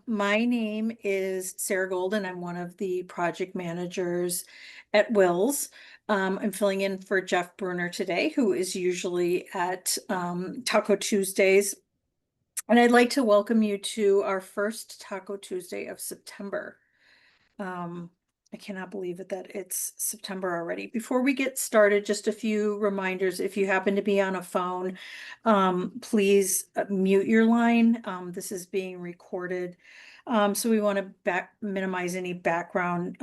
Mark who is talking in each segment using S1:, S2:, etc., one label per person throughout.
S1: My name is Sarah Golden. I'm one of the project managers at WiLS. I'm filling in for Jeff Bruner today, who is usually at Taco Tuesdays. And I'd like to welcome you to our first Taco Tuesday of September. Um, I cannot believe it that it's September already. Before we get started, just a few reminders. If you happen to be on a phone, please mute your line. This is being recorded. So we want to minimize any background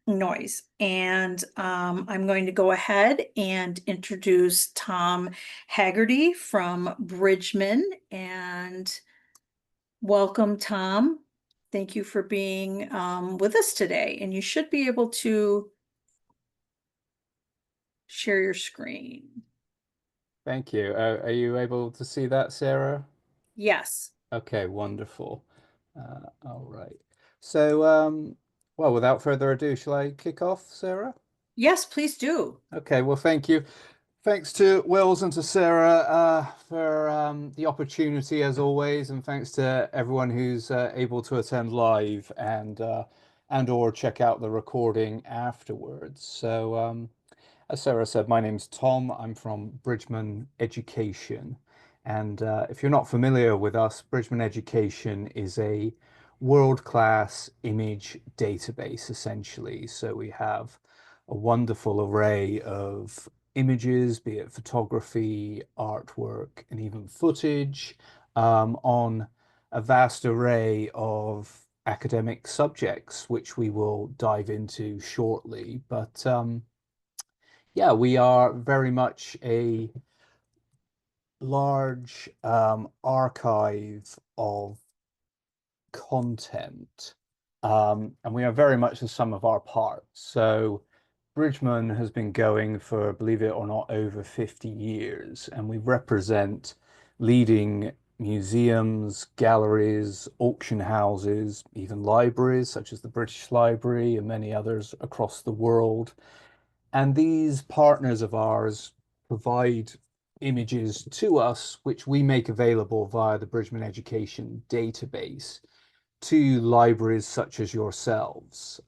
S1: noise. And I'm going to go ahead and introduce Tom Haggerty from Bridgman. And welcome, Tom. Thank you for being with us today. And you should be able to share your screen.
S2: Thank you. Are you able to see that, Sarah?
S1: Yes.
S2: Okay, wonderful. All right. So, well, without further ado, shall I kick off, Sarah?
S1: Yes, please do.
S2: Okay, well, thank you. Thanks to Wills and to Sarah for the opportunity as always, and thanks to everyone who's able to attend live and or check out the recording afterwards. So, as Sarah said, my name's Tom. I'm from Bridgeman Education. And if you're not familiar with us, Bridgeman Education is a world-class image database, essentially. So we have a wonderful array of images, be it photography, artwork, and even footage, on a vast array of academic subjects, which we will dive into shortly. But yeah, we are very much a large archive of content, and we are very much the sum of our parts. So Bridgman has been going for, believe it or not, over 50 years, and we represent leading museums, galleries, auction houses, even libraries such as the British Library and many others across the world. And these partners of ours provide images to us, which we make available via the Bridgman Education database to libraries such as yourselves.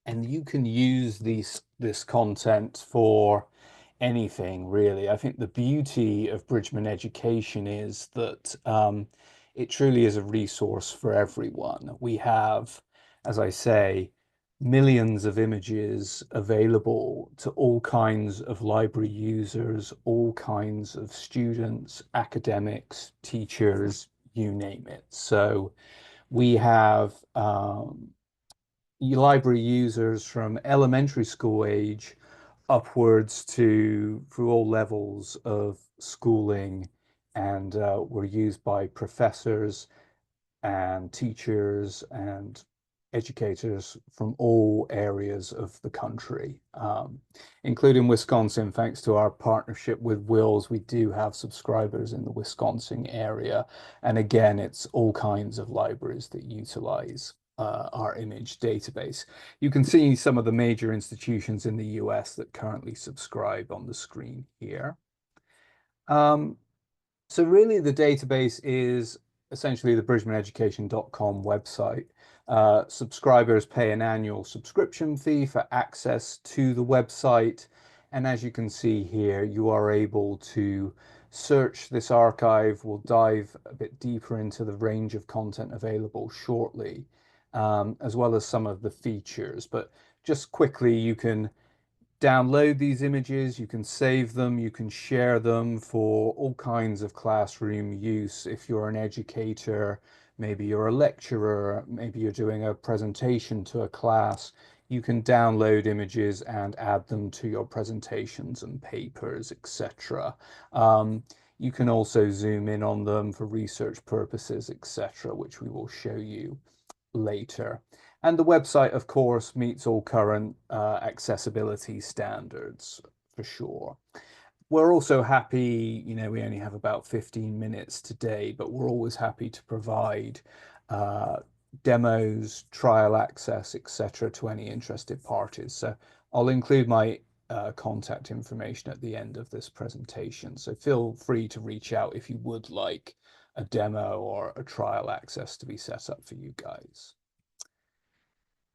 S2: And you can use this content for anything, really. I think the beauty of Bridgman Education is that it truly is a resource for everyone. We have, as I say, millions of images available to all kinds of library users, all kinds of students, academics, teachers, you name it. So we have library users from elementary school age upwards to through all levels of schooling, and were used by professors and teachers and educators from all areas of the country, including Wisconsin. Thanks to our partnership with Wills, we do have subscribers in the Wisconsin area. And again, it's all kinds of libraries that utilize our image database. You can see some of the major institutions in the US that currently subscribe on the screen here. So really the database is essentially the bridgmaneducation.com website. Subscribers pay an annual subscription fee for access to the website. And as you can see here, you are able to search this archive. We'll dive a bit deeper into the range of content available shortly, as well as some of the features. But just quickly, you can download these images, you can save them, you can share them for all kinds of classroom use. If you're an educator, maybe you're a lecturer, maybe you're doing a presentation to a class, you can download images and add them to your presentations and papers, etc. You can also zoom in on them for research purposes, etc., which we will show you later. And the website, of course, meets all current accessibility standards for sure. We're also happy, we only have about 15 minutes today, but we're always happy to provide demos, trial access, etc., to any interested parties. So I'll include my contact information at the end of this presentation. So feel free to reach out if you would like a demo or a trial access to be set up for you guys.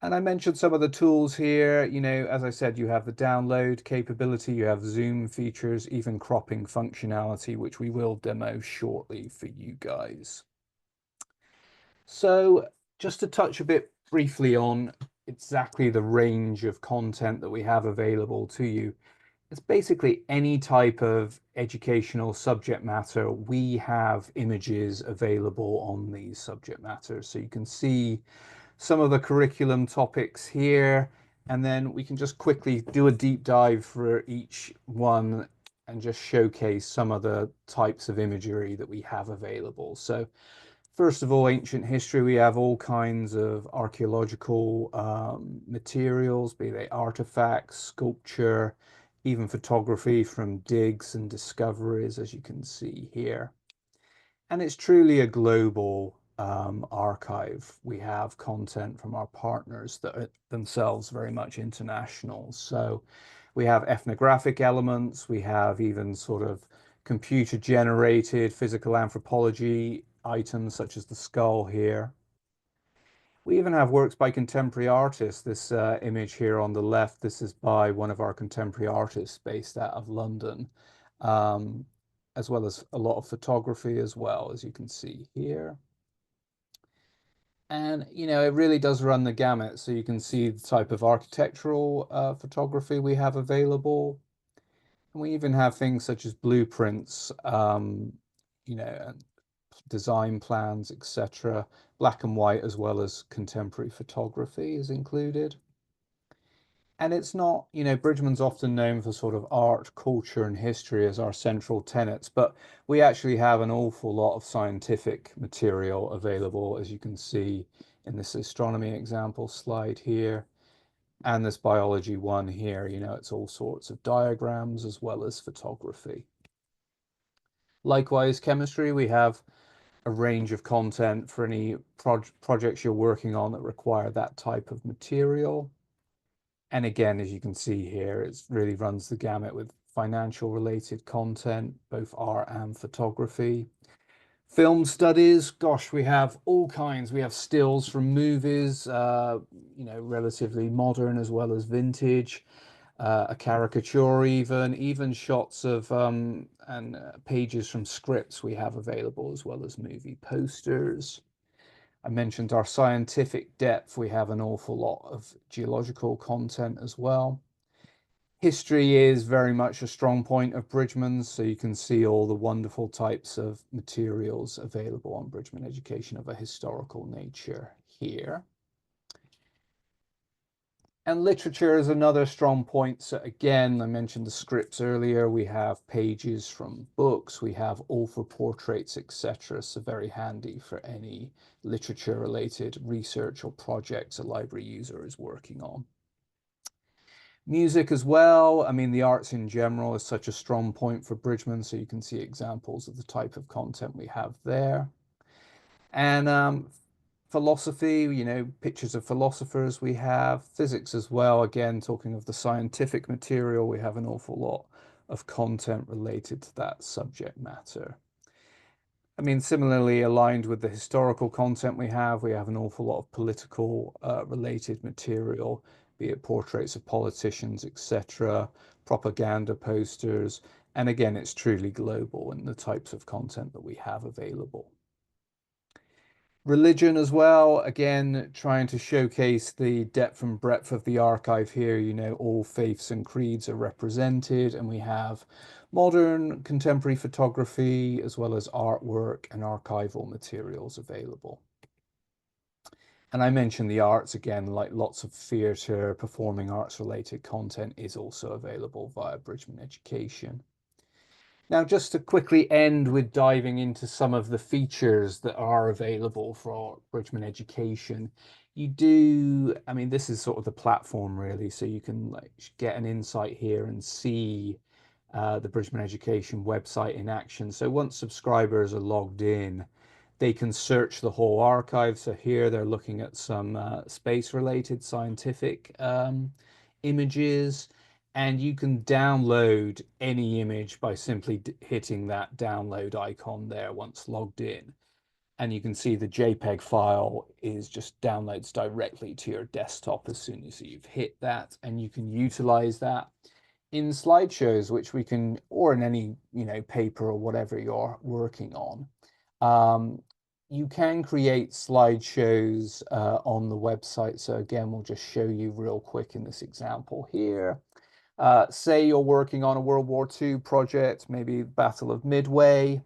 S2: And I mentioned some of the tools here. As I said, you have the download capability, you have zoom features, even cropping functionality, which we will demo shortly for you guys. So just to touch a bit briefly on exactly the range of content that we have available to you. It's basically any type of educational subject matter. We have images available on these subject matters. So you can see some of the curriculum topics here, and then we can just quickly do a deep dive for each one and just showcase some of the types of imagery that we have available. So first of all, ancient history, we have all kinds of archaeological materials, be they artifacts, sculpture, even photography from digs and discoveries, as you can see here. And it's truly a global archive. We have content from our partners that are themselves very much international. So we have ethnographic elements, we have even sort of computer generated physical anthropology items such as the skull here. We even have works by contemporary artists. This image here on the left, this is by one of our contemporary artists based out of London, as well as a lot of photography as well, as you can see here. And, it really does run the gamut. So you can see the type of architectural photography we have available. And we even have things such as blueprints, and design plans, etc. Black and white as well as contemporary photography is included. And it's not, Bridgman's often known for sort of art, culture, and history as our central tenets, but we actually have an awful lot of scientific material available, as you can see in this astronomy example slide here, and this biology one here. It's all sorts of diagrams as well as photography. Likewise, chemistry, we have a range of content for any projects you're working on that require that type of material. And again, as you can see here, it really runs the gamut with financial related content, both art and photography. Film studies, gosh, we have all kinds. We have stills from movies, relatively modern as well as vintage, a caricature even shots of and pages from scripts we have available, as well as movie posters. I mentioned our scientific depth. We have an awful lot of geological content as well. History is very much a strong point of Bridgman's, so you can see all the wonderful types of materials available on Bridgman Education of a historical nature here. And literature is another strong point. So again, I mentioned the scripts earlier. We have pages from books, we have author portraits, etc. So very handy for any literature related research or projects a library user is working on. Music as well. I mean, the arts in general is such a strong point for Bridgman, so you can see examples of the type of content we have there. And philosophy, pictures of philosophers we have. Physics as well, again, talking of the scientific material, we have an awful lot of content related to that subject matter. I mean, similarly aligned with the historical content we have an awful lot of political related material, be it portraits of politicians, etc., propaganda posters, and again, it's truly global in the types of content that we have available. Religion as well, again, trying to showcase the depth and breadth of the archive here. All faiths and creeds are represented, and we have modern contemporary photography as well as artwork and archival materials available. And I mentioned the arts again, like lots of theatre, performing arts related content is also available via Bridgman Education. Now, just to quickly end with diving into some of the features that are available for Bridgman Education, I mean, this is sort of the platform really, so you can get an insight here and see the Bridgman Education website in action. So once subscribers are logged in, they can search the whole archive. So here they're looking at some space-related scientific images. and you can download any image by simply hitting that download icon there once logged in. And you can see the JPEG file is just downloads directly to your desktop as soon as you've hit that, and you can utilize that in slideshows, which we can, or in any, paper or whatever you're working on. You can create slideshows on the website. So again, we'll just show you real quick in this example here. Say you're working on a World War II project, maybe Battle of Midway.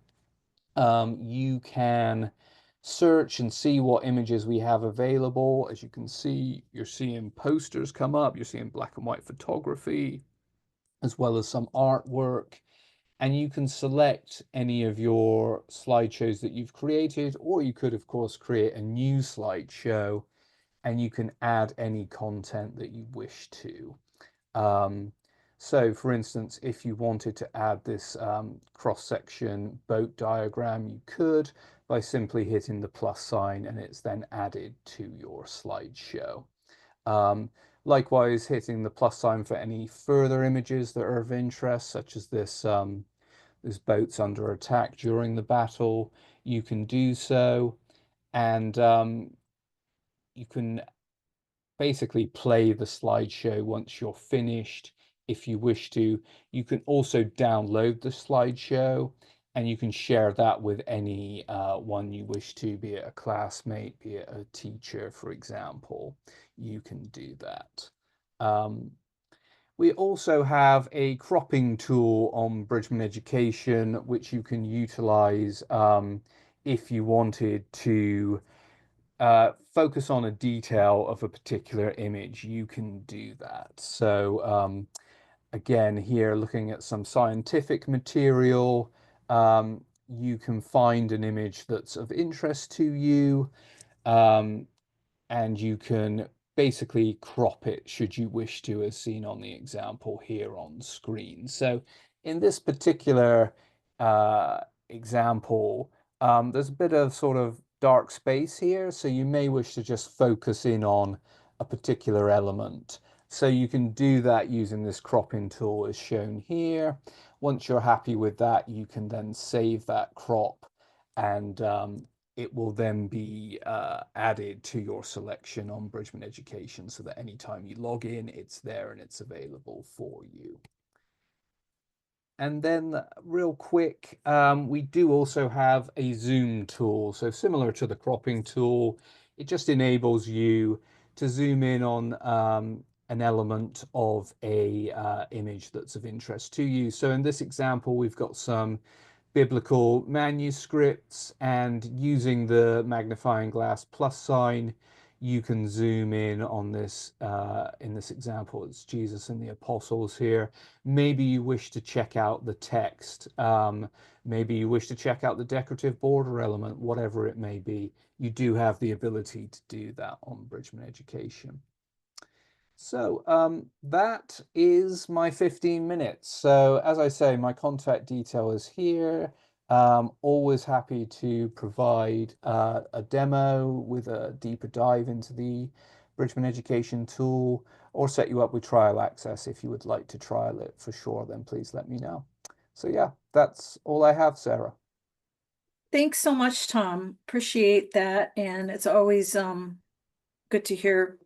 S2: You can search and see what images we have available. As you can see, you're seeing posters come up, you're seeing black and white photography, as well as some artwork. And you can select any of your slideshows that you've created, or you could, of course, create a new slideshow, and you can add any content that you wish to. So for instance, if you wanted to add this cross-section boat diagram, you could by simply hitting the plus sign, and it's then added to your slideshow. Likewise, hitting the plus sign for any further images that are of interest, such as this boat's under attack during the battle, you can do so. And you can basically play the slideshow once you're finished if you wish to. You can also download the slideshow, and you can share that with any one you wish to, be it a classmate, be it a teacher, for example. You can do that. We also have a cropping tool on Bridgeman Education, which you can utilize if you wanted to focus on a detail of a particular image. You can do that. So again, here looking at some scientific material, you can find an image that's of interest to you, and you can basically crop it should you wish to, as seen on the example here on screen. So in this particular example, there's a bit of sort of dark space here, so you may wish to just focus in on a particular element. So you can do that using this cropping tool as shown here. Once you're happy with that, you can then save that crop, and it will then be added to your selection on Bridgman Education, so that anytime you log in, it's there and it's available for you. And then real quick, we do also have a zoom tool. So similar to the cropping tool, it just enables you to zoom in on an element of a image that's of interest to you. So in this example, we've got some biblical manuscripts, and using the magnifying glass plus sign, you can zoom in on this. In this example, it's Jesus and the apostles here. Maybe you wish to check out the text. Maybe you wish to check out the decorative border element, whatever it may be. You do have the ability to do that on Bridgman Education. So that is my 15 minutes. So as I say, my contact detail is here. Always happy to provide a demo with a deeper dive into the Bridgman Education tool, or set you up with trial access. If you would like to trial it for sure, then please let me know. So yeah, that's all I have, Sarah.
S1: Thanks so much, Tom. Appreciate that. And it's always good to hear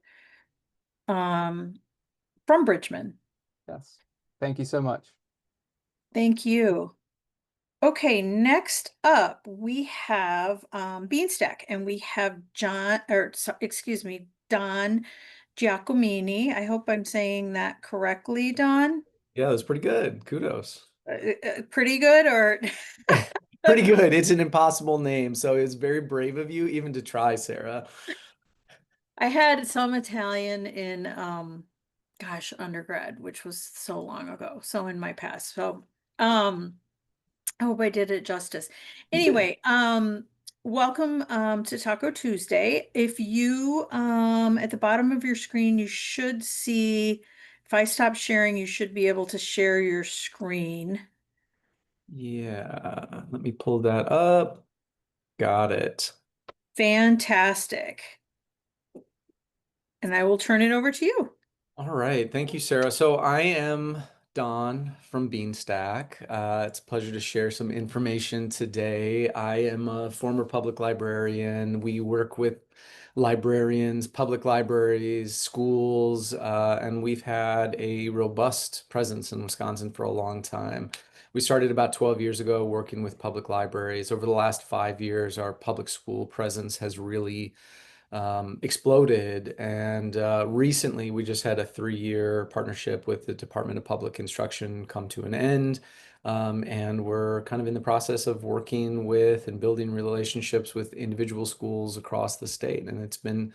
S1: from Bridgman.
S2: Yes. Thank you so much.
S1: Thank you. Okay, next up we have Beanstack, and we have Don Giacomini. I hope I'm saying that correctly, Don.
S3: Yeah, that's pretty good. Kudos.
S1: Pretty good, or
S3: Pretty good. It's an impossible name, so it's very brave of you even to try, Sarah.
S1: I had some Italian in gosh, undergrad, which was so long ago, so in my past. So I hope I did it justice.
S3: You did.
S1: Anyway, welcome to Taco Tuesday. If you at the bottom of your screen, you should see, if I stop sharing, you should be able to share your screen.
S3: Yeah, let me pull that up. Got it.
S1: Fantastic. And I will turn it over to you.
S3: All right. Thank you, Sarah. So I am Don from Beanstack. It's a pleasure to share some information today. I am a former public librarian. We work with librarians, public libraries, schools, and we've had a robust presence in Wisconsin for a long time. We started about 12 years ago working with public libraries. Over the last 5 years, our public school presence has really exploded. And recently, we just had a 3-year partnership with the Department of Public Instruction come to an end. And we're kind of in the process of working with and building relationships with individual schools across the state. And it's been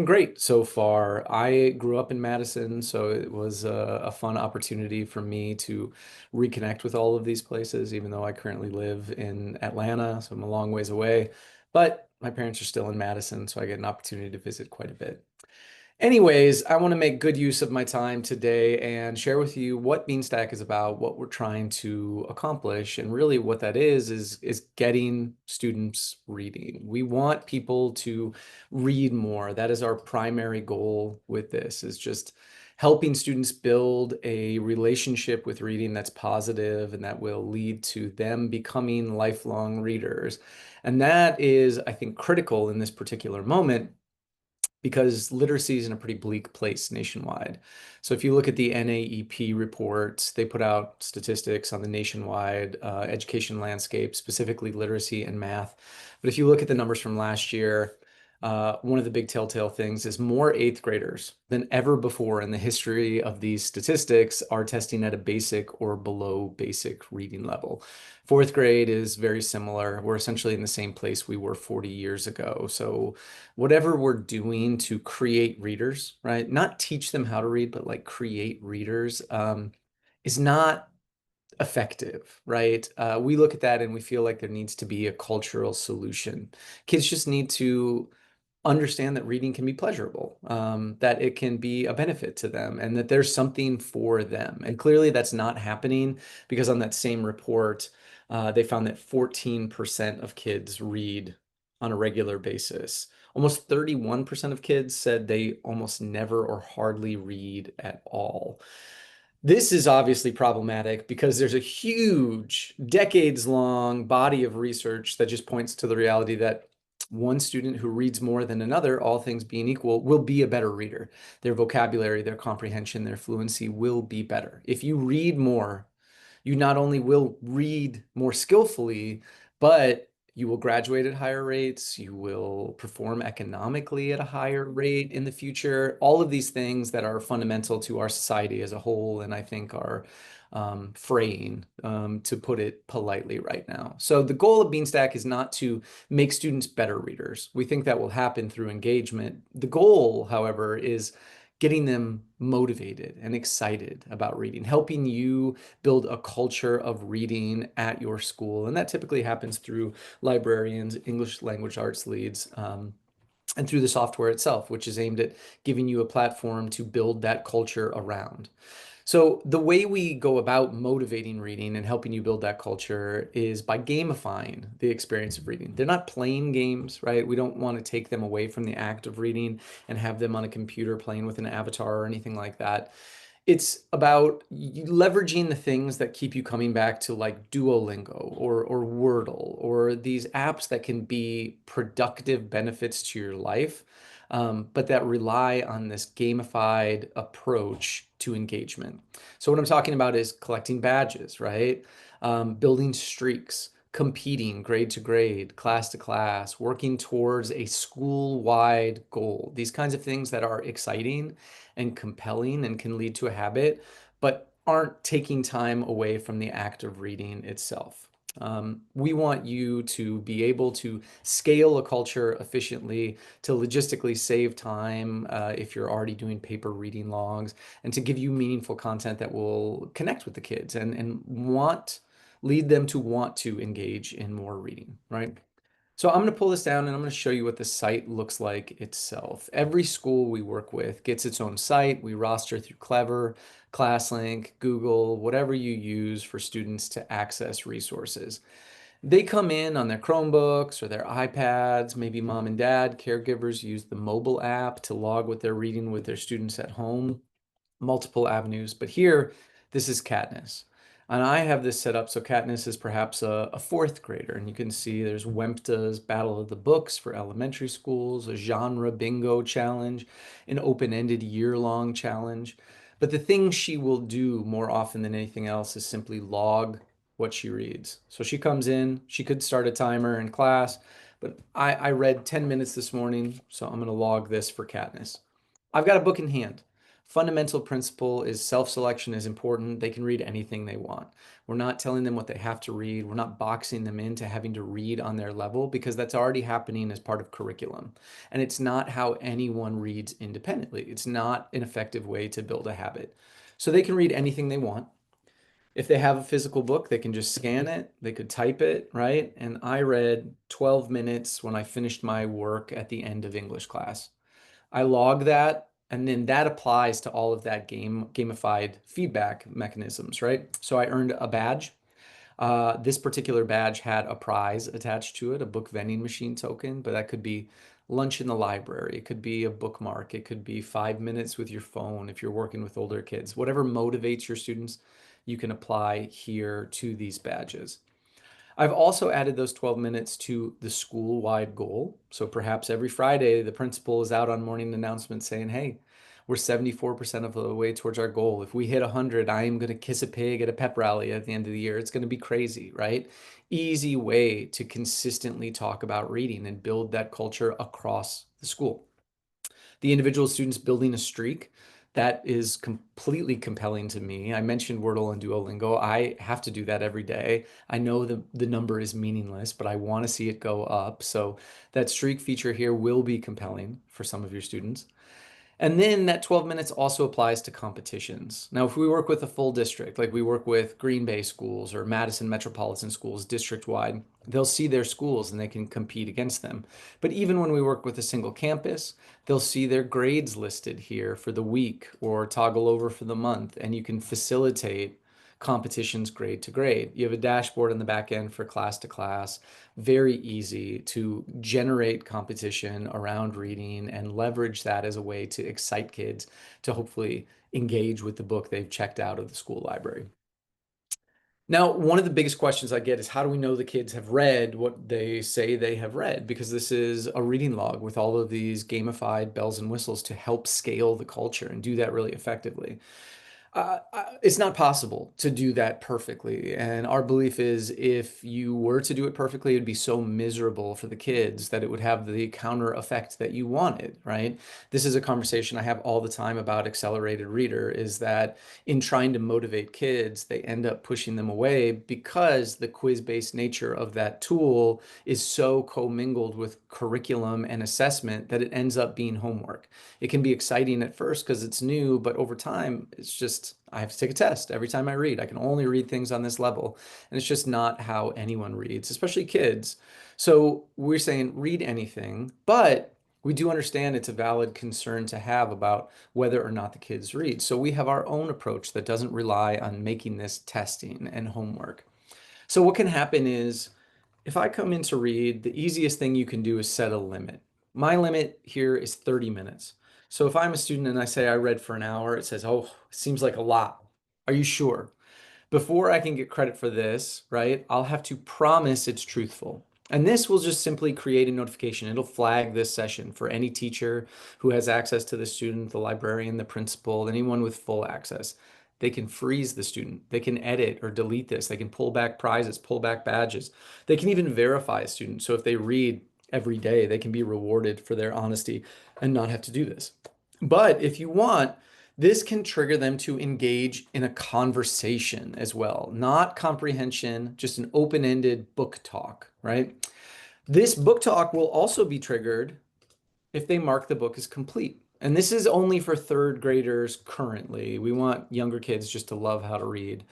S3: great so far. I grew up in Madison, so it was a fun opportunity for me to reconnect with all of these places, even though I currently live in Atlanta, so I'm a long ways away. But my parents are still in Madison, so I get an opportunity to visit quite a bit. Anyways, I want to make good use of my time today and share with you what Beanstack is about, what we're trying to accomplish, and really what that is getting students reading. We want people to read more. That is our primary goal with this, is just helping students build a relationship with reading that's positive and that will lead to them becoming lifelong readers. And that is, I think, critical in this particular moment, because literacy is in a pretty bleak place nationwide. So if you look at the NAEP reports, they put out statistics on the nationwide education landscape, specifically literacy and math. But if you look at the numbers from last year, one of the big telltale things is more eighth graders than ever before in the history of these statistics are testing at a basic or below basic reading level. Fourth grade is very similar. We're essentially in the same place we were 40 years ago. So whatever we're doing to create readers, right? Not teach them how to read, but like create readers, is not effective, right? We look at that and we feel like there needs to be a cultural solution. Kids just need to understand that reading can be pleasurable, that it can be a benefit to them, and that there's something for them. And clearly that's not happening, because on that same report, they found that 14% of kids read on a regular basis. Almost 31% of kids said they almost never or hardly read at all. This is obviously problematic because there's a huge, decades-long body of research that just points to the reality that one student who reads more than another, all things being equal, will be a better reader. Their vocabulary, their comprehension, their fluency will be better. If you read more, you not only will read more skillfully, but you will graduate at higher rates, you will perform economically at a higher rate in the future. All of these things that are fundamental to our society as a whole, and I think are fraying, to put it politely right now. So the goal of Beanstack is not to make students better readers. We think that will happen through engagement. The goal, however, is getting them motivated and excited about reading, helping you build a culture of reading at your school. And that typically happens through librarians, English language arts leads, and through the software itself, which is aimed at giving you a platform to build that culture around. So the way we go about motivating reading and helping you build that culture is by gamifying the experience of reading. They're not playing games, right? We don't want to take them away from the act of reading and have them on a computer playing with an avatar or anything like that. It's about leveraging the things that keep you coming back to, like Duolingo or Wordle, or these apps that can be productive benefits to your life, but that rely on this gamified approach to engagement. So what I'm talking about is collecting badges, right? Building streaks, competing grade to grade, class to class, working towards a school-wide goal. These kinds of things that are exciting and compelling and can lead to a habit, but aren't taking time away from the act of reading itself. We want you to be able to scale a culture efficiently, to logistically save time if you're already doing paper reading logs, and to give you meaningful content that will connect with the kids and lead them to want to engage in more reading, right? So I'm going to pull this down and I'm going to show you what the site looks like itself. Every school we work with gets its own site. We roster through Clever, ClassLink, Google, whatever you use for students to access resources. They come in on their Chromebooks or their iPads. Maybe mom and dad, caregivers use the mobile app to log what they're reading with their students at home. multiple avenues. But here, this is Katniss. And I have this set up so Katniss is perhaps a fourth grader. And you can see there's Wempta's Battle of the Books for elementary schools, a genre bingo challenge, an open-ended year-long challenge. But the thing she will do more often than anything else is simply log what she reads. So she comes in, she could start a timer in class, but I read 10 minutes this morning, so I'm going to log this for Katniss. I've got a book in hand. Fundamental principle is self-selection is important. They can read anything they want. We're not telling them what they have to read. We're not boxing them into having to read on their level because that's already happening as part of curriculum. And it's not how anyone reads independently. It's not an effective way to build a habit. So they can read anything they want. If they have a physical book, they can just scan it, they could type it, right? And I read 12 minutes when I finished my work at the end of English class. I log that, and then that applies to all of that gamified feedback mechanisms, right? So I earned a badge. This particular badge had a prize attached to it, a book vending machine token, but that could be lunch in the library. It could be a bookmark. It could be 5 minutes with your phone if you're working with older kids. Whatever motivates your students, you can apply here to these badges. I've also added those 12 minutes to the school-wide goal. So perhaps every Friday, the principal is out on morning announcements saying, hey, we're 74% of the way towards our goal. If we hit 100, I am going to kiss a pig at a pep rally at the end of the year. It's going to be crazy, right? Easy way to consistently talk about reading and build that culture across the school. The individual students building a streak, that is completely compelling to me. I mentioned Wordle and Duolingo. I have to do that every day. I know the number is meaningless, but I want to see it go up. So that streak feature here will be compelling for some of your students. And then that 12 minutes also applies to competitions. Now, if we work with a full district, like we work with Green Bay schools or Madison Metropolitan schools district-wide, they'll see their schools and they can compete against them. But even when we work with a single campus, they'll see their grades listed here for the week or toggle over for the month, and you can facilitate competitions grade to grade. You have a dashboard on the back end for class to class. Very easy to generate competition around reading and leverage that as a way to excite kids to hopefully engage with the book they've checked out of the school library. Now, one of the biggest questions I get is how do we know the kids have read what they say they have read? Because this is a reading log with all of these gamified bells and whistles to help scale the culture and do that really effectively. It's not possible to do that perfectly. And our belief is if you were to do it perfectly, it'd be so miserable for the kids that it would have the counter effect that you wanted, right? This is a conversation I have all the time about accelerated reader, is that in trying to motivate kids, they end up pushing them away because the quiz-based nature of that tool is so commingled with curriculum and assessment that it ends up being homework. It can be exciting at first because it's new, but over time, it's just, I have to take a test every time I read. I can only read things on this level. And it's just not how anyone reads, especially kids. So we're saying read anything, but we do understand it's a valid concern to have about whether or not the kids read. So we have our own approach that doesn't rely on making this testing and homework. So what can happen is if I come in to read, the easiest thing you can do is set a limit. My limit here is 30 minutes. So if I'm a student and I say I read for an hour, it says, oh, it seems like a lot. Are you sure? Before I can get credit for this, right, I'll have to promise it's truthful. And this will just simply create a notification. It'll flag this session for any teacher who has access to the student, the librarian, the principal, anyone with full access. They can freeze the student. They can edit or delete this. They can pull back prizes, pull back badges. They can even verify a student. So if they read every day, they can be rewarded for their honesty and not have to do this. But if you want, this can trigger them to engage in a conversation as well, not comprehension, just an open-ended book talk, right? This book talk will also be triggered if they mark the book as complete. And this is only for third graders currently. We want younger kids just to love how to read.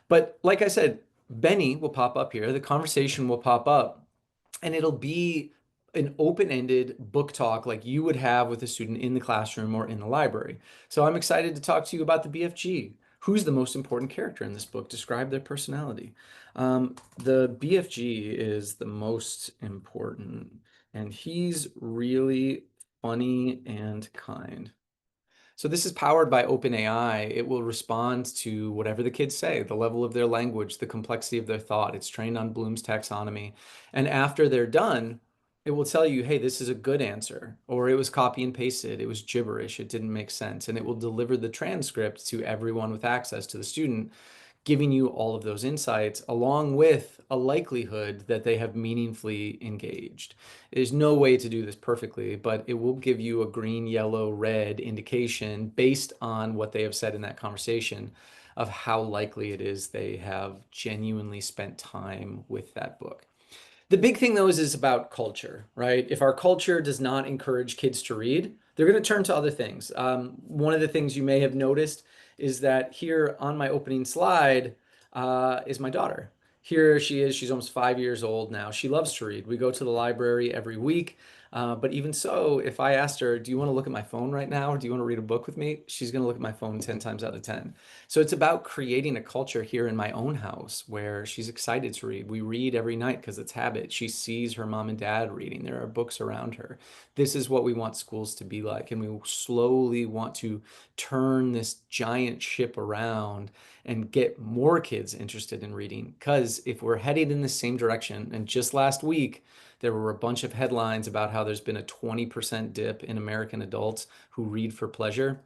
S3: But like I said, Benny will pop up here, the conversation will pop up, and it'll be an open-ended book talk like you would have with a student in the classroom or in the library. So I'm excited to talk to you about the BFG. Who's the most important character in this book? Describe their personality. The BFG is the most important, and he's really funny and kind. So this is powered by OpenAI. It will respond to whatever the kids say, the level of their language, the complexity of their thought. It's trained on Bloom's taxonomy. And after they're done, it will tell you, hey, this is a good answer, or it was copy and pasted, it was gibberish, it didn't make sense. And it will deliver the transcript to everyone with access to the student, giving you all of those insights along with a likelihood that they have meaningfully engaged. There's no way to do this perfectly, but it will give you a green, yellow, red indication based on what they have said in that conversation of how likely it is they have genuinely spent time with that book. The big thing, though, is about culture, right? If our culture does not encourage kids to read, they're going to turn to other things. One of the things you may have noticed is that here on my opening slide is my daughter. Here she is. She's almost 5 years old now. She loves to read. We go to the library every week. But even so, if I asked her, do you want to look at my phone right now, or do you want to read a book with me? She's going to look at my phone 10 times out of 10. So it's about creating a culture here in my own house where she's excited to read. We read every night because it's habit. She sees her mom and dad reading. There are books around her. This is what we want schools to be like. And we slowly want to turn this giant ship around and get more kids interested in reading. Because if we're heading in the same direction, and just last week, there were a bunch of headlines about how there's been a 20% dip in American adults who read for pleasure.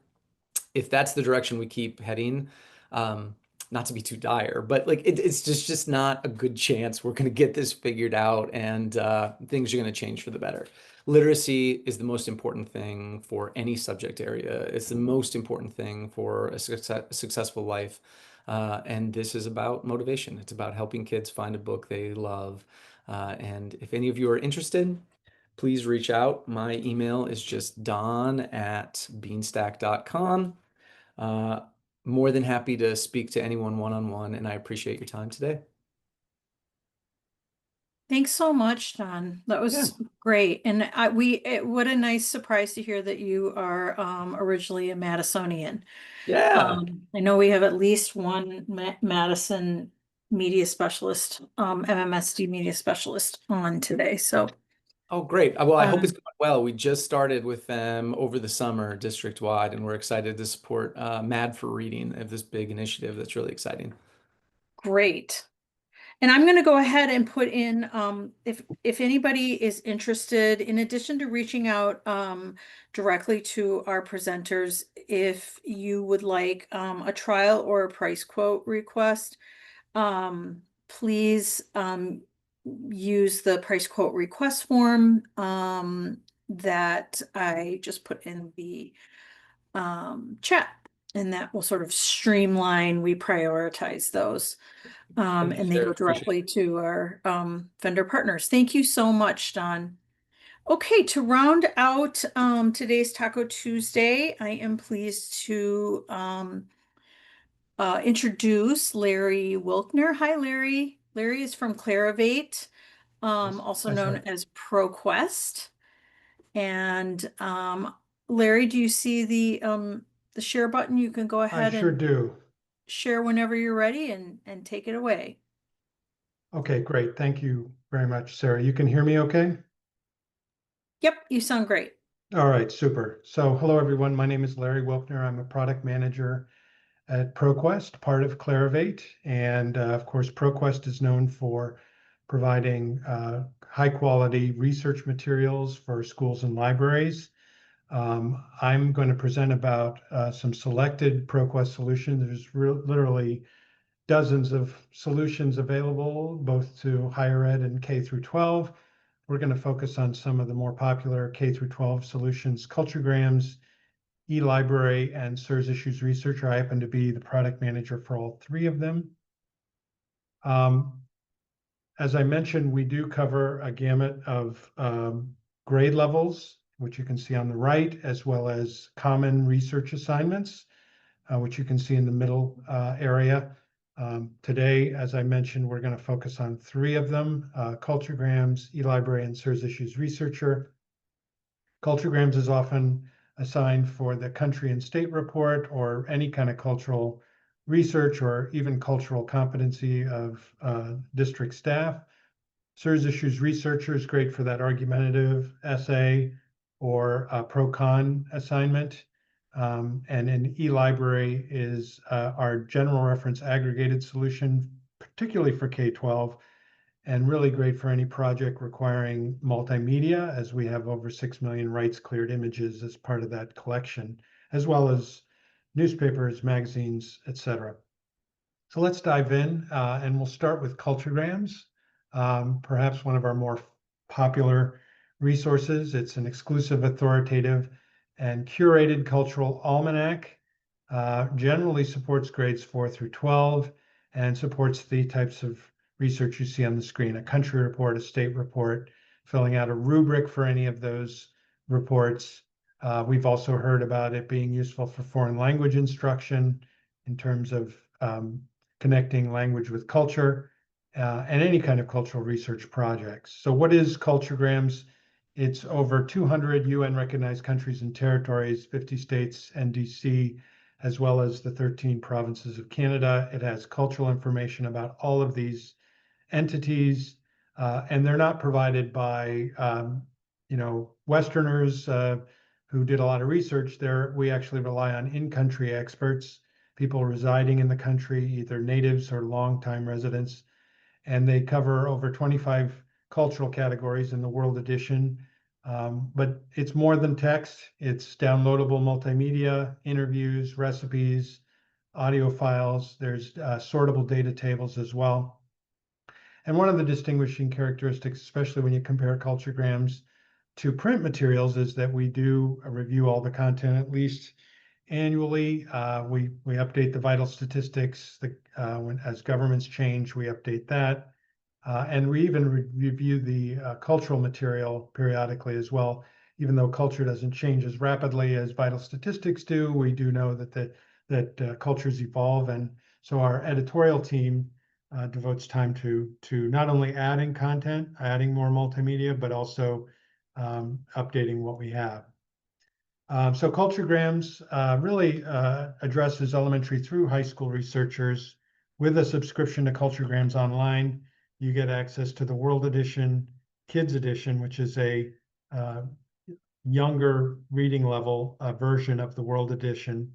S3: If that's the direction we keep heading, not to be too dire, but like it's just not a good chance we're going to get this figured out, and things are going to change for the better. Literacy is the most important thing for any subject area. It's the most important thing for a successful life. And this is about motivation. It's about helping kids find a book they love. And if any of you are interested, please reach out. My email is just don@beanstack.com. Uh, More than happy to speak to anyone one-on-one, and I appreciate your time today.
S1: Thanks so much, Don. That was great. And what a nice surprise to hear that you are originally a Madisonian.
S3: Yeah.
S1: I know we have at least one Madison media specialist, MMSD media specialist on today. So
S3: Oh, great. Well, I hope it's
S1: um,
S3: going well. We just started with them over the summer district-wide, and we're excited to support Mad for Reading of this big initiative that's really exciting.
S1: great. And I'm going to go ahead and put in, if anybody is interested, in addition to reaching out directly to our presenters, if you would like a trial or a price quote request, please use the price quote request form that I just put in the chat, and that will sort of streamline, we prioritize those.
S3: Thank you,
S1: And they
S3: Sarah.
S1: go
S3: Appreciate
S1: directly to our vendor partners. Thank you so much, Don. Okay, to round out today's Taco Tuesday, I am pleased to introduce Larry Wilkner. Hi, Larry. Larry is from Clarivate, also known as ProQuest. And Larry, do you see the share button? You can go
S4: I
S1: ahead
S4: sure
S1: and
S4: do.
S1: share whenever you're ready and take it away.
S4: Okay, great. Thank you very much, Sarah. You can hear me okay?
S1: Yep, you sound great.
S4: All right, super. So hello, everyone. My name is Larry Wilkner. I'm a product manager at ProQuest, part of Clarivate. And of course, ProQuest is known for providing high quality research materials for schools and libraries. I'm going to present about some selected ProQuest solutions. There's literally dozens of solutions available, both to higher ed and K through 12. We're going to focus on some of the more popular K through 12 solutions, CultureGrams, eLibrary, and SIRS Issues Researcher. I happen to be the product manager for all three of them. As I mentioned, we do cover a gamut of grade levels, which you can see on the right, as well as common research assignments, which you can see in the middle area. Today, as I mentioned, we're going to focus on three of them, CultureGrams, eLibrary, and SIRS Issues Researcher. CultureGrams is often assigned for the country and state report or any kind of cultural research or even cultural competency of district staff. SIRS Issues Researcher is great for that argumentative essay or pro-con assignment. And an eLibrary is our general reference aggregated solution, particularly for K-12, and really great for any project requiring multimedia, as we have over 6 million rights cleared images as part of that collection, as well as newspapers, magazines, etc. So let's dive in, and we'll start with CultureGrams, perhaps one of our more popular resources. It's an exclusive, authoritative, and curated cultural almanac. Generally supports grades 4 through 12 and supports the types of research you see on the screen: a country report, a state report, filling out a rubric for any of those reports. We've also heard about it being useful for foreign language instruction in terms of connecting language with culture, and any kind of cultural research projects. So what is CultureGrams? It's over 200 UN recognized countries and territories, 50 states and DC, as well as the 13 provinces of Canada. It has cultural information about all of these entities, and they're not provided by Westerners who did a lot of research there. We actually rely on in-country experts, people residing in the country, either natives or longtime residents, and they cover over 25 cultural categories in the World Edition. But it's more than text. It's downloadable multimedia, interviews, recipes, audio files. There's sortable data tables as well. And one of the distinguishing characteristics, especially when you compare CultureGrams to print materials, is that we do review all the content at least annually. We update the vital statistics. As governments change, we update that. And we even review the cultural material periodically as well. Even though culture doesn't change as rapidly as vital statistics do, we do know that cultures evolve. And so our editorial team devotes time to not only adding content, adding more multimedia, but also updating what we have. So CultureGrams really addresses elementary through high school researchers. With a subscription to CultureGrams Online, you get access to the World Edition, Kids Edition, which is a younger reading level version of the World Edition.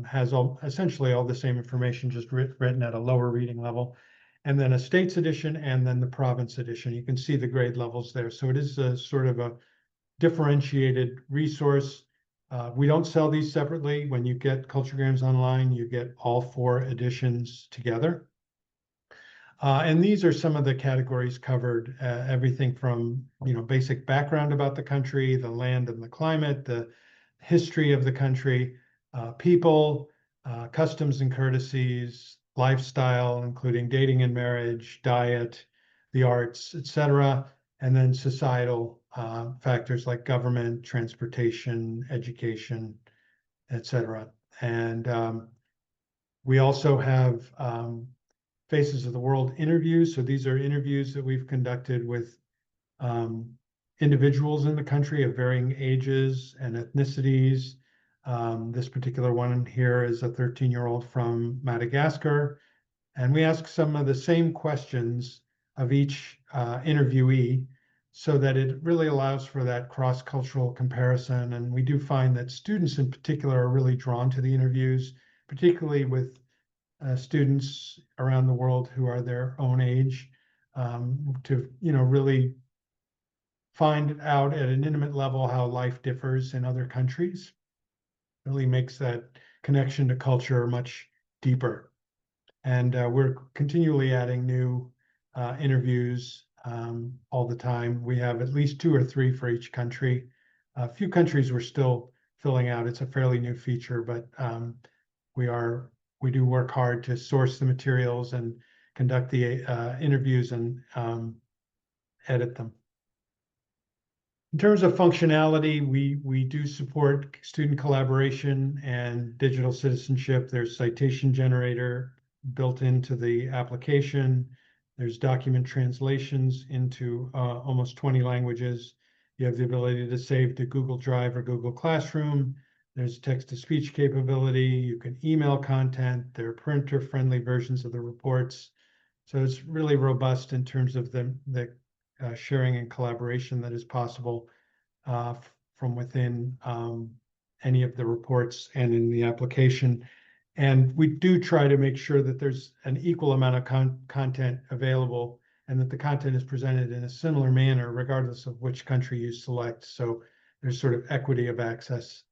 S4: Has essentially all the same information, just written at a lower reading level. And then a States Edition, and then the Province Edition. You can see the grade levels there. So it is a sort of a differentiated resource. We don't sell these separately. When you get CultureGrams Online, you get all 4 editions together. And these are some of the categories covered, everything from basic background about the country, the land and the climate, the history of the country, people, customs and courtesies, lifestyle, including dating and marriage, diet, the arts, etc., and then societal factors like government, transportation, education, etc. And we also have Faces of the World interviews. So these are interviews that we've conducted with individuals in the country of varying ages and ethnicities. This particular one here is a 13-year-old from Madagascar. And we ask some of the same questions of each interviewee, so that it really allows for that cross-cultural comparison. And we do find that students in particular are really drawn to the interviews, particularly with students around the world who are their own age, to really find out at an intimate level how life differs in other countries. Really makes that connection to culture much deeper. And we're continually adding new interviews all the time. We have at least 2 or 3 for each country. A few countries we're still filling out. It's a fairly new feature, but we do work hard to source the materials and conduct the interviews and edit them. In terms of functionality, we do support student collaboration and digital citizenship. There's citation generator built into the application. There's document translations into almost 20 languages. You have the ability to save to Google Drive or Google Classroom. There's text-to-speech capability. You can email content. There are printer-friendly versions of the reports. So it's really robust in terms of the sharing and collaboration that is possible from within any of the reports and in the application. And we do try to make sure that there's an equal amount of content available and that the content is presented in a similar manner, regardless of which country you select. So there's sort of equity of access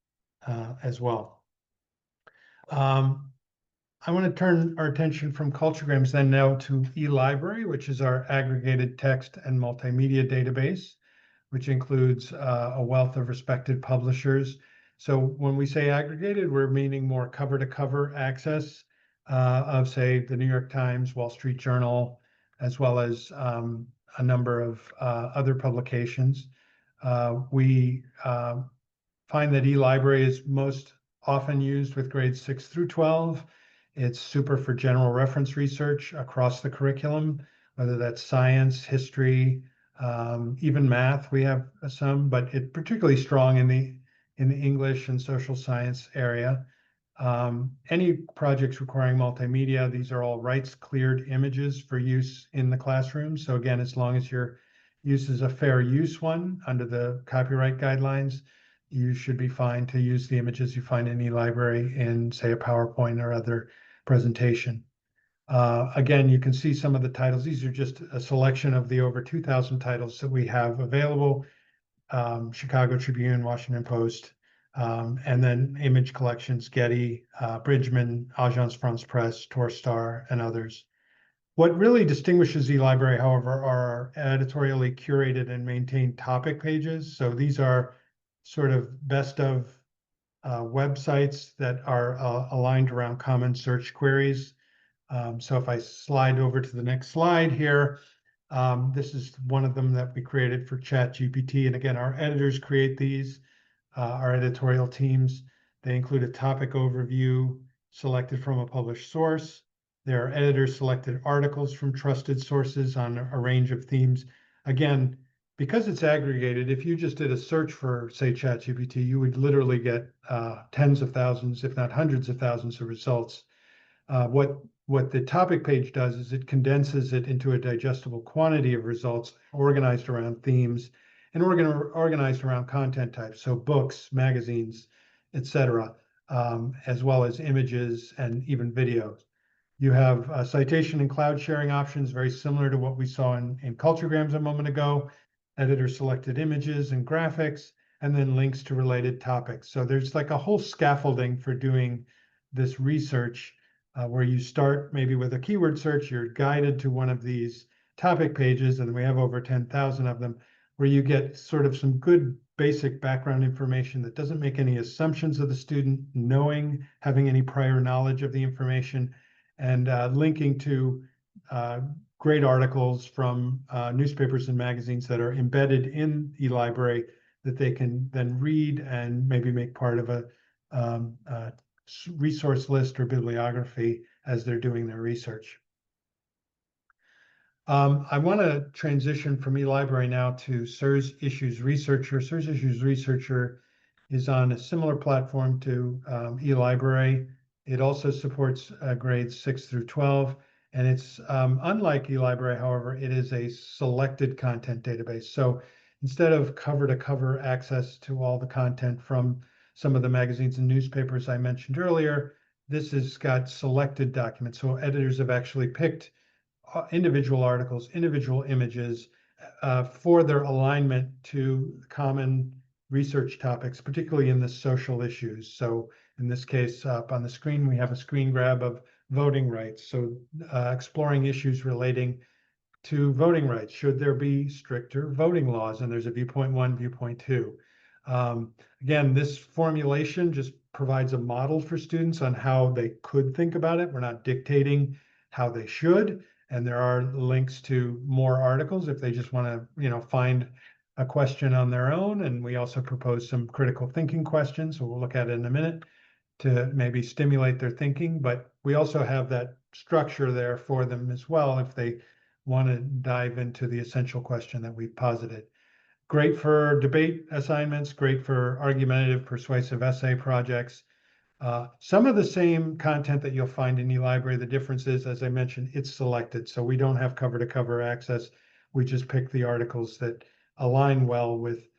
S4: as well. I want to turn our attention from CultureGrams then now to eLibrary, which is our aggregated text and multimedia database, which includes a wealth of respected publishers. So when we say aggregated, we're meaning more cover-to-cover access of, say, the New York Times, Wall Street Journal, as well as a number of other publications. We find that eLibrary is most often used with grades 6 through 12. It's super for general reference research across the curriculum, whether that's science, history, even math. We have some, but it's particularly strong in the English and social science area. Any projects requiring multimedia, these are all rights cleared images for use in the classroom. So again, as long as your use is a fair use one under the copyright guidelines, you should be fine to use the images you find in eLibrary in, say, a PowerPoint or other presentation. Again, you can see some of the titles. These are just a selection of the over 2,000 titles that we have available. Chicago Tribune, Washington Post, and then image collections, Getty, Bridgeman, Agence France Presse, Torstar, and others. What really distinguishes eLibrary, however, are our editorially curated and maintained topic pages. So these are sort of best of websites that are aligned around common search queries. So if I slide over to the next slide here, this is one of them that we created for ChatGPT. And again, our editors create these, our editorial teams. They include a topic overview selected from a published source. There are editor-selected articles from trusted sources on a range of themes. Again, because it's aggregated, if you just did a search for, say, ChatGPT, you would literally get tens of thousands, if not hundreds of thousands of results. What the topic page does is it condenses it into a digestible quantity of results organized around themes and organized around content types. So books, magazines, etc., as well as images and even videos. You have citation and cloud sharing options, very similar to what we saw in CultureGrams a moment ago, editor selected images and graphics, and then links to related topics. So there's like a whole scaffolding for doing this research where you start maybe with a keyword search, you're guided to one of these topic pages, and we have over 10,000 of them, where you get sort of some good basic background information that doesn't make any assumptions of the student having any prior knowledge of the information, and linking to great articles from newspapers and magazines that are embedded in eLibrary that they can then read and maybe make part of a resource list or bibliography as they're doing their research. I want to transition from eLibrary now to SIRS Issues Researcher. SIRS Issues Researcher is on a similar platform to eLibrary. It also supports grades 6 through 12, and it's unlike eLibrary, however, it is a selected content database. So instead of cover-to-cover access to all the content from some of the magazines and newspapers I mentioned earlier, this has got selected documents. So editors have actually picked individual articles, individual images for their alignment to common research topics, particularly in the social issues. So in this case, up on the screen, we have a screen grab of voting rights. So exploring issues relating to voting rights. Should there be stricter voting laws? And there's a viewpoint 1, viewpoint 2. Again, this formulation just provides a model for students on how they could think about it. We're not dictating how they should. And there are links to more articles if they just want to, find a question on their own. And we also propose some critical thinking questions, so we'll look at it in a minute, to maybe stimulate their thinking. But we also have that structure there for them as well if they want to dive into the essential question that we've posited. Great for debate assignments, great for argumentative, persuasive essay projects. Some of the same content that you'll find in eLibrary, the difference is, as I mentioned, it's selected. So we don't have cover-to-cover access. We just pick the articles that align well with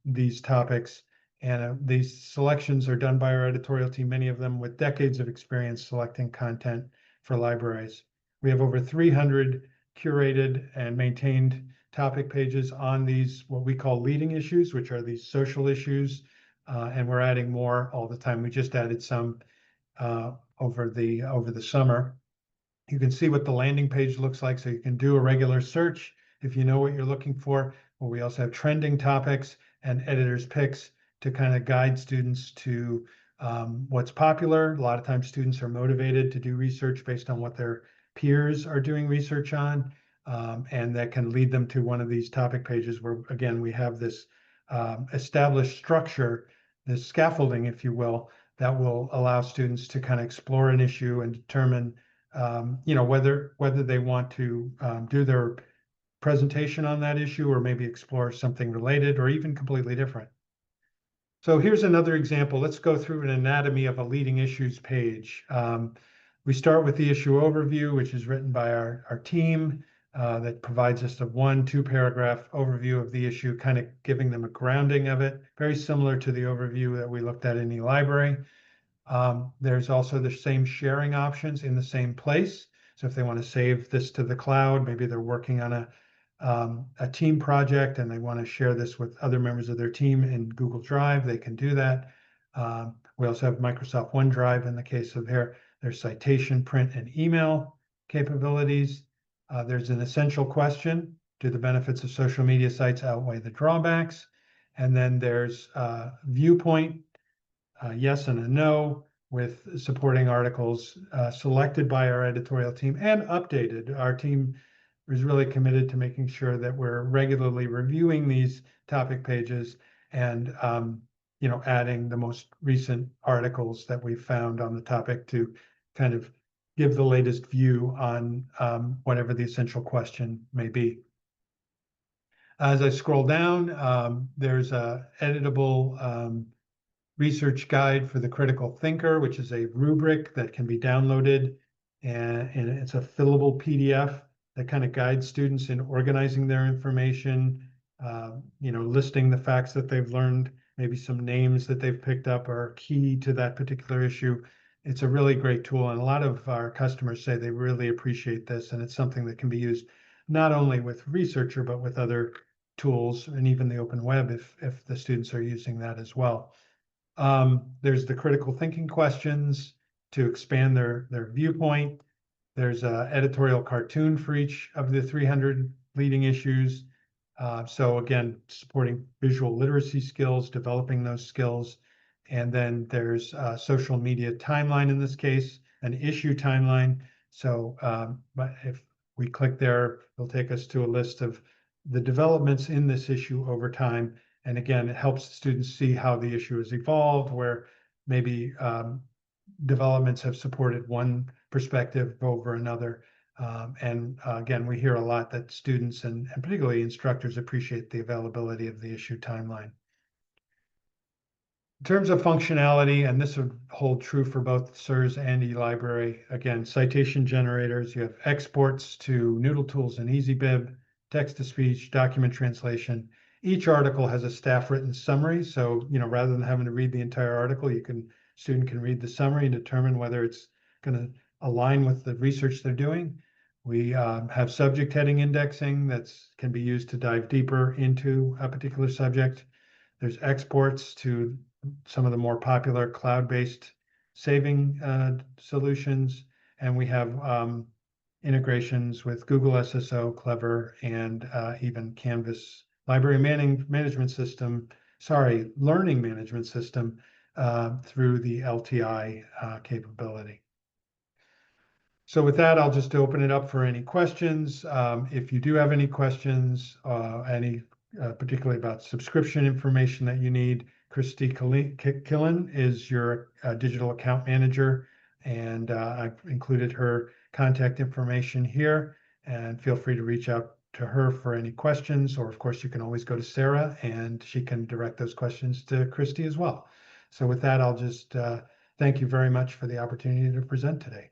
S4: these topics. And these selections are done by our editorial team, many of them with decades of experience selecting content for libraries. We have over 300 curated and maintained topic pages on these, what we call leading issues, which are these social issues. And we're adding more all the time. We just added some over the summer. You can see what the landing page looks like, so you can do a regular search if you know what you're looking for. Well, we also have trending topics and editors' picks to kind of guide students to what's popular. A lot of times students are motivated to do research based on what their peers are doing research on, and that can lead them to one of these topic pages where, again, we have this established structure, this scaffolding, if you will, that will allow students to kind of explore an issue and determine whether they want to do their presentation on that issue or maybe explore something related or even completely different. So here's another example. Let's go through an anatomy of a leading issues page. We start with the issue overview, which is written by our team that provides us a 1-2 paragraph overview of the issue, kind of giving them a grounding of it, very similar to the overview that we looked at in eLibrary. There's also the same sharing options in the same place. So if they want to save this to the cloud, maybe they're working on a team project and they want to share this with other members of their team in Google Drive, they can do that. We also have Microsoft OneDrive in the case of here. There's citation, print, and email capabilities. There's an essential question. Do the benefits of social media sites outweigh the drawbacks? And then there's viewpoint, yes and a no, with supporting articles selected by our editorial team and updated. Our team is really committed to making sure that we're regularly reviewing these topic pages and adding the most recent articles that we've found on the topic to kind of give the latest view on whatever the essential question may be. As I scroll down, there's a editable research guide for the critical thinker, which is a rubric that can be downloaded, and it's a fillable PDF that kind of guides students in organizing their information, listing the facts that they've learned, maybe some names that they've picked up are key to that particular issue. It's a really great tool, and a lot of our customers say they really appreciate this, and it's something that can be used not only with researcher, but with other tools and even the open web if the students are using that as well. There's the critical thinking questions to expand their viewpoint. There's an editorial cartoon for each of the 300 leading issues. So again, supporting visual literacy skills, developing those skills. And then there's a social media timeline in this case, an issue timeline. So but if we click there, it'll take us to a list of the developments in this issue over time. And again, it helps students see how the issue has evolved, where maybe developments have supported one perspective over another. Again, we hear a lot that students and particularly instructors appreciate the availability of the issue timeline. In terms of functionality, and this would hold true for both SIRS and eLibrary, again, citation generators, you have exports to Noodle Tools and EasyBib, text-to-speech, document translation. Each article has a staff written summary. So, rather than having to read the entire article, student can read the summary and determine whether it's going to align with the research they're doing. We have subject heading indexing that can be used to dive deeper into a particular subject. There's exports to some of the more popular cloud-based saving solutions. And we have integrations with Google SSO, Clever, and even Canvas learning management system through the LTI capability. So with that, I'll just open it up for any questions. If you do have any questions, particularly about subscription information that you need, Christy Killen is your digital account manager, and I've included her contact information here, and feel free to reach out to her for any questions, or of course you can always go to Sarah and she can direct those questions to Christy as well. So with that, I'll just thank you very much for the opportunity to present today.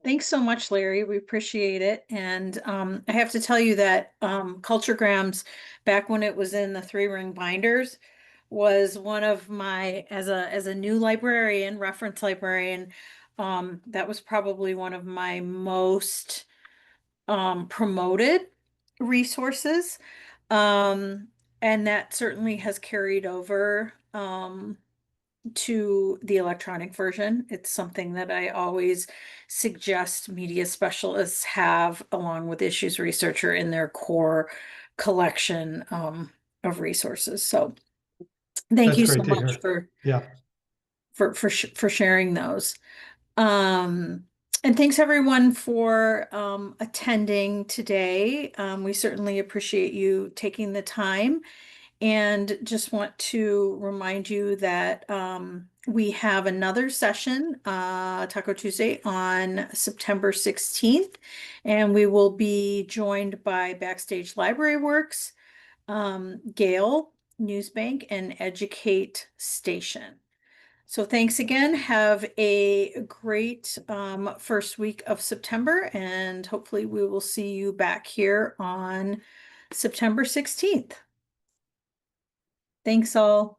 S1: Thanks so much, Larry. We appreciate it. And I have to tell you that CultureGrams, back when it was in the 3-ring binders, was one of my, as a new librarian, reference librarian, that was probably one of my most promoted resources. And that certainly has carried over to the electronic version. It's something that I always suggest media specialists have along with issues researcher in their core collection of resources. So thank
S4: That's
S1: you so
S4: great to
S1: much
S4: hear. Yeah.
S1: for sharing those. And thanks everyone for attending today. We certainly appreciate you taking the time, and just want to remind you that we have another session, Taco Tuesday, on September 16th, and we will be joined by Backstage Library Works, Gale, Newsbank, and Educate Station. So thanks again. Have a great first week of September, and hopefully we will see you back here on September 16th. Thanks all.